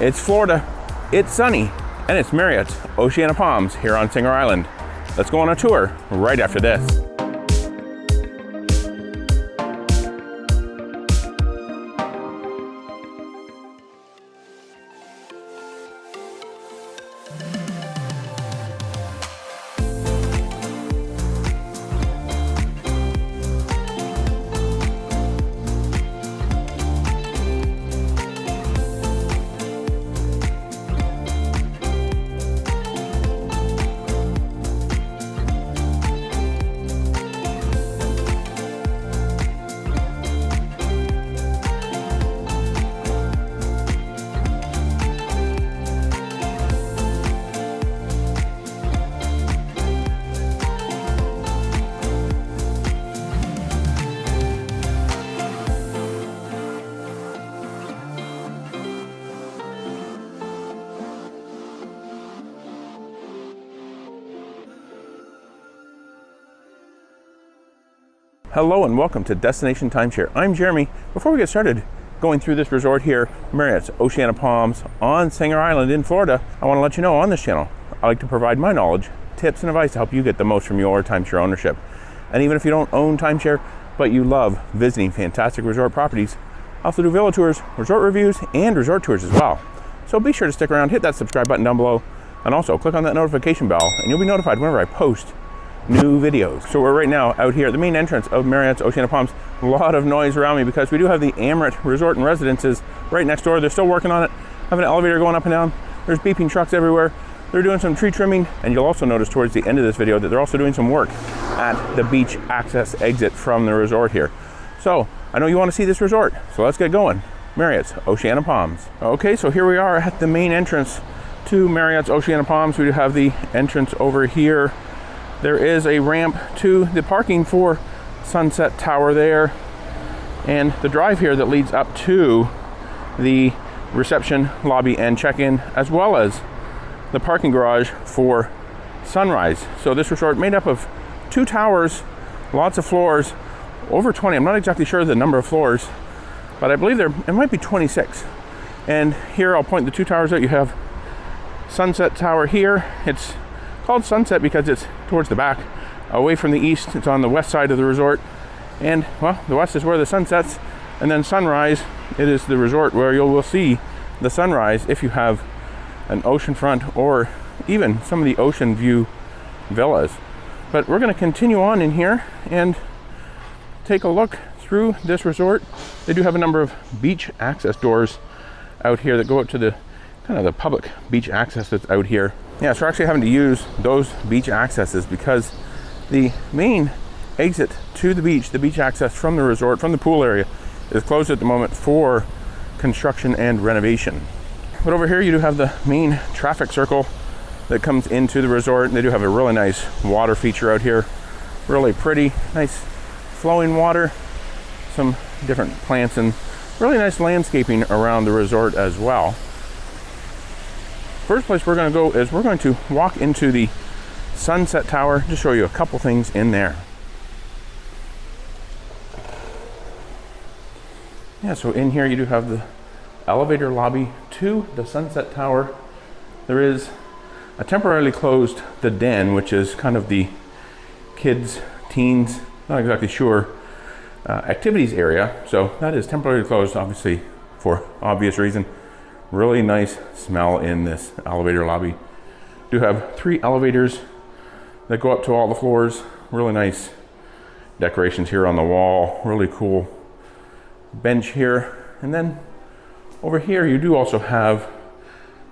It's Florida, it's sunny, and it's Marriott Oceana Palms here on Singer Island. Let's go on a tour right after this. Hello and welcome to Destination Timeshare. I'm Jeremy. Before we get started going through this resort here, Marriott's Oceana Palms on Singer Island in Florida, I want to let you know on this channel, I like to provide my knowledge, tips, and advice to help you get the most from your timeshare ownership. And even if you don't own timeshare, but you love visiting fantastic resort properties, I also do villa tours, resort reviews, and resort tours as well. So be sure to stick around, hit that subscribe button down below, and also click on that notification bell, and you'll be notified whenever I post new videos. So we're right now out here at the main entrance of Marriott's Oceana Palms. A lot of noise around me because we do have the Marriott Resort and Residences right next door. They're still working on it. Have an elevator going up and down. There's beeping trucks everywhere. They're doing some tree trimming, and you'll also notice towards the end of this video that they're also doing some work at the beach access exit from the resort here. So I know you want to see this resort, so let's get going. Marriott's Oceana Palms. Okay, so here we are at the main entrance to Marriott's Oceana Palms. We do have the entrance over here. There is a ramp to the parking for Sunset Tower there, and the drive here that leads up to the reception lobby and check-in, as well as the parking garage for Sunrise. So this resort made up of 2 towers, lots of floors, over 20. I'm not exactly sure the number of floors, but I believe it might be 26. And here I'll point the 2 towers out. You have Sunset Tower here. It's called Sunset because it's towards the back, away from the east. It's on the west side of the resort, and well, the west is where the sun sets, and then Sunrise, it is the resort where you will see the sunrise if you have an oceanfront or even some of the ocean view villas. But we're going to continue on in here and take a look through this resort. They do have a number of beach access doors out here that go up to the kind of the public beach access that's out here. Yeah, so we're actually having to use those beach accesses because the main exit to the beach access from the resort, from the pool area, is closed at the moment for construction and renovation. But over here you do have the main traffic circle that comes into the resort, and they do have a really nice water feature out here. Really pretty, nice flowing water, some different plants, and really nice landscaping around the resort as well. First place we're going to go is we're going to walk into the Sunset Tower to show you a couple things in there. Yeah, so in here you do have the elevator lobby to the Sunset Tower. There is a temporarily closed The Den, which is kind of the kids, teens, not exactly sure, activities area. So that is temporarily closed, obviously for obvious reason. Really nice smell in this elevator lobby. Do have 3 elevators that go up to all the floors. Really nice decorations here on the wall. Really cool bench here. And then over here you do also have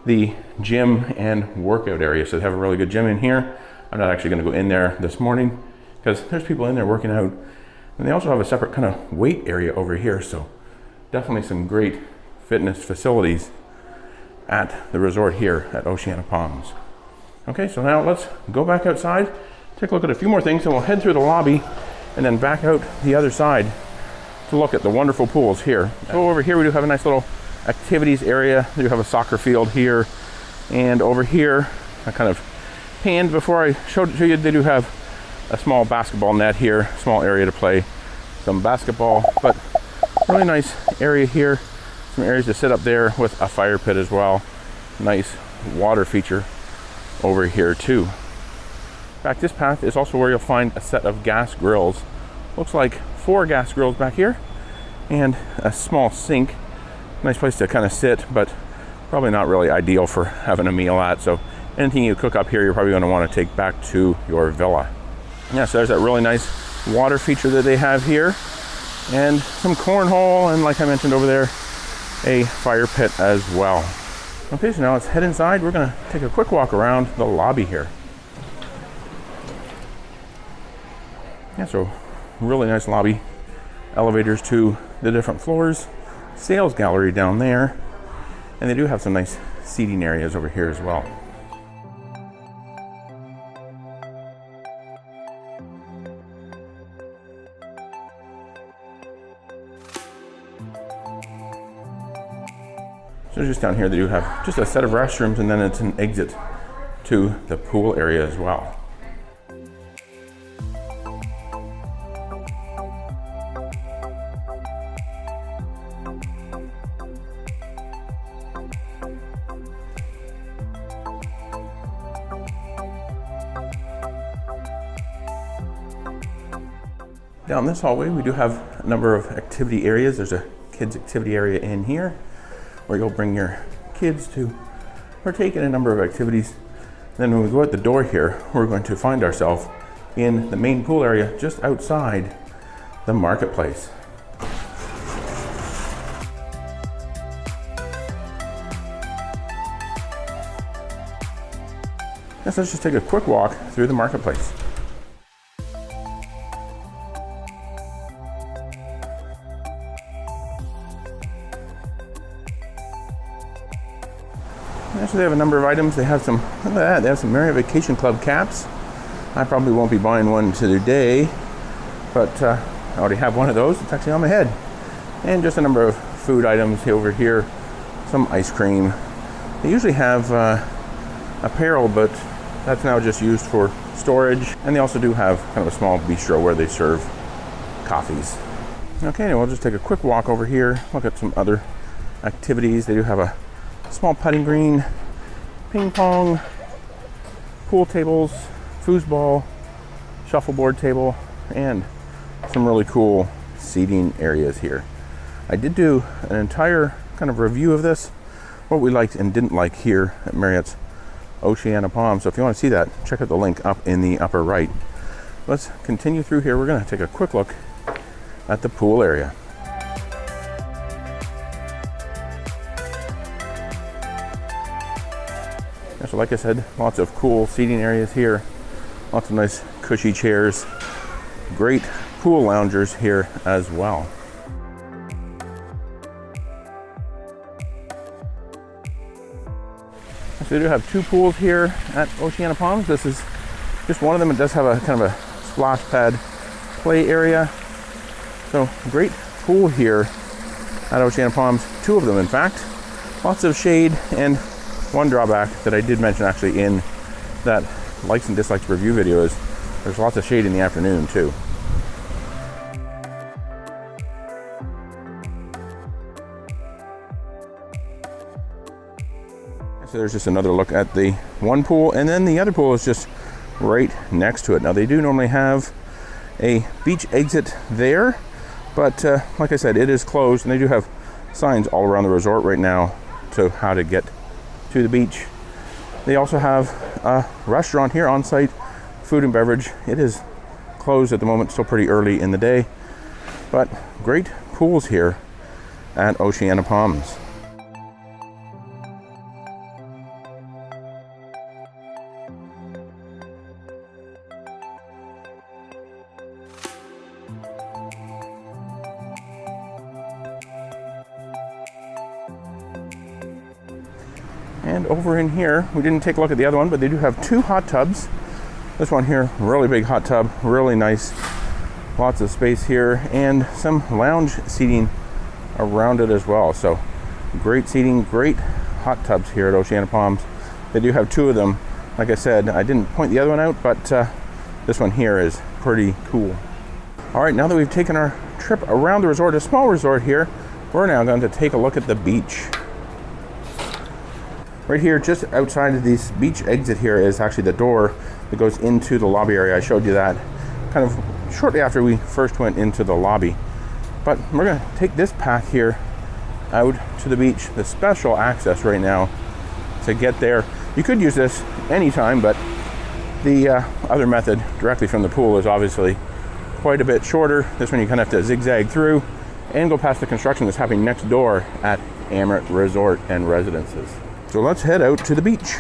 the gym and workout area. So they have a really good gym in here. I'm not actually going to go in there this morning because there's people in there working out. And they also have a separate kind of weight area over here. So definitely some great fitness facilities at the resort here at Oceana Palms. Okay, so now let's go back outside, take a look at a few more things, and we'll head through the lobby and then back out the other side to look at the wonderful pools here. So over here we do have a nice little activities area. We do have a soccer field here, and over here I kind of panned before I showed it to you. They do have a small basketball net here, small area to play some basketball, but really nice area here. Some areas to sit up there with a fire pit as well. Nice water feature over here too. In fact, this path is also where you'll find a set of gas grills. Looks like 4 gas grills back here and a small sink. Nice place to kind of sit, but probably not really ideal for having a meal at. So anything you cook up here, you're probably going to want to take back to your villa. Yeah, so there's that really nice water feature that they have here, and some cornhole, and like I mentioned over there, a fire pit as well. Okay, so now let's head inside. We're going to take a quick walk around the lobby here. Yeah, so really nice lobby. Elevators to the different floors. Sales gallery down there. And they do have some nice seating areas over here as well. So just down here they do have just a set of restrooms, and then it's an exit to the pool area as well. Down this hallway, we do have a number of activity areas. There's a kids activity area in here where you'll bring your kids to partake in a number of activities. Then when we go out the door here, we're going to find ourselves in the main pool area just outside the marketplace. Yes, let's just take a quick walk through the marketplace. So they have a number of items. They have some, look at that, they have some Marriott Vacation Club caps. I probably won't be buying one today, but I already have one of those. It's actually on my head. And just a number of food items over here. Some ice cream. They usually have apparel, but that's now just used for storage. And they also do have kind of a small bistro where they serve coffees. Okay, we'll just take a quick walk over here, look at some other activities. They do have a small putting green, ping pong, pool tables, foosball, shuffleboard table, and some really cool seating areas here. I did do an entire kind of review of this, what we liked and didn't like here at Marriott's Oceana Palms. So if you want to see that, check out the link up in the upper right. Let's continue through here. We're going to take a quick look at the pool area. So like I said, lots of cool seating areas here, lots of nice cushy chairs, great pool loungers here as well. So they do have 2 pools here at Oceana Palms. This is just one of them. It does have a kind of a splash pad play area. So great pool here at Oceana Palms, 2 of them in fact. Lots of shade, and one drawback that I did mention actually in that likes and dislikes review video is there's lots of shade in the afternoon too. So there's just another look at the one pool, and then the other pool is just right next to it. Now they do normally have a beach exit there, but like I said, it is closed, and they do have signs all around the resort right now to how to get to the beach. They also have a restaurant here on site, food and beverage. It is closed at the moment, still pretty early in the day, but great pools here at Oceana Palms. And over in here, we didn't take a look at the other one, but they do have 2 hot tubs. This one here, really big hot tub, really nice. Lots of space here, and some lounge seating around it as well. So great seating, great hot tubs here at Oceana Palms. They do have 2 of them. Like I said, I didn't point the other one out, but this one here is pretty cool. All right, now that we've taken our trip around the resort, a small resort here, We're now going to take a look at the beach. Right here, just outside of this beach exit here, is actually the door that goes into the lobby area. I showed you that kind of shortly after we first went into the lobby. But we're going to take this path here out to the beach, the special access right now to get there. You could use this anytime, but the other method directly from the pool is obviously quite a bit shorter. This one you kind of have to zigzag through and go past the construction that's happening next door at Marriott Resort and Residences. So let's head out to the beach.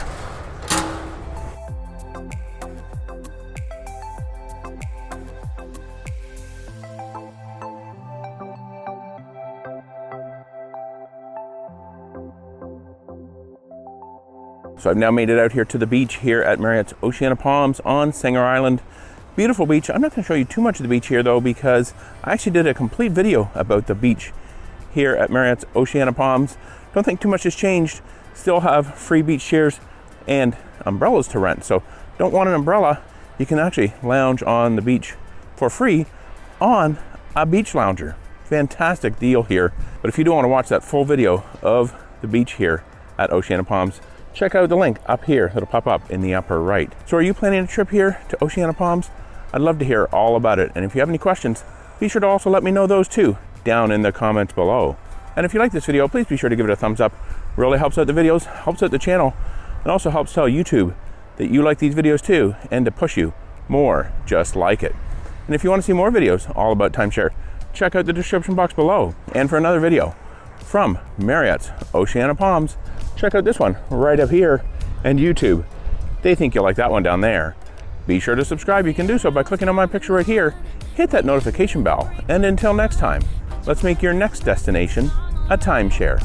So I've now made it out here to the beach here at Marriott's Oceana Palms on Sanger Island. Beautiful beach. I'm not going to show you too much of the beach here though, because I actually did a complete video about the beach here at Marriott's Oceana Palms. Don't think too much has changed. Still have free beach chairs and umbrellas to rent. So don't want an umbrella, you can actually lounge on the beach for free on a beach lounger. Fantastic deal here. But if you do want to watch that full video of the beach here at Oceana Palms, check out the link up here that'll pop up in the upper right. So are you planning a trip here to Oceana Palms? I'd love to hear all about it. And if you have any questions, be sure to also let me know those too down in the comments below. And if you like this video, please be sure to give it a thumbs up. Really helps out the videos, helps out the channel, and also helps tell YouTube that you like these videos too, and to push you more just like it. And if you want to see more videos all about timeshare, check out the description box below. And for another video from Marriott's Oceana Palms, check out this one right up here, and YouTube. They think you'll like that one down there. Be sure to subscribe. You can do so by clicking on my picture right here. Hit that notification bell. And until next time, let's make your next destination a timeshare.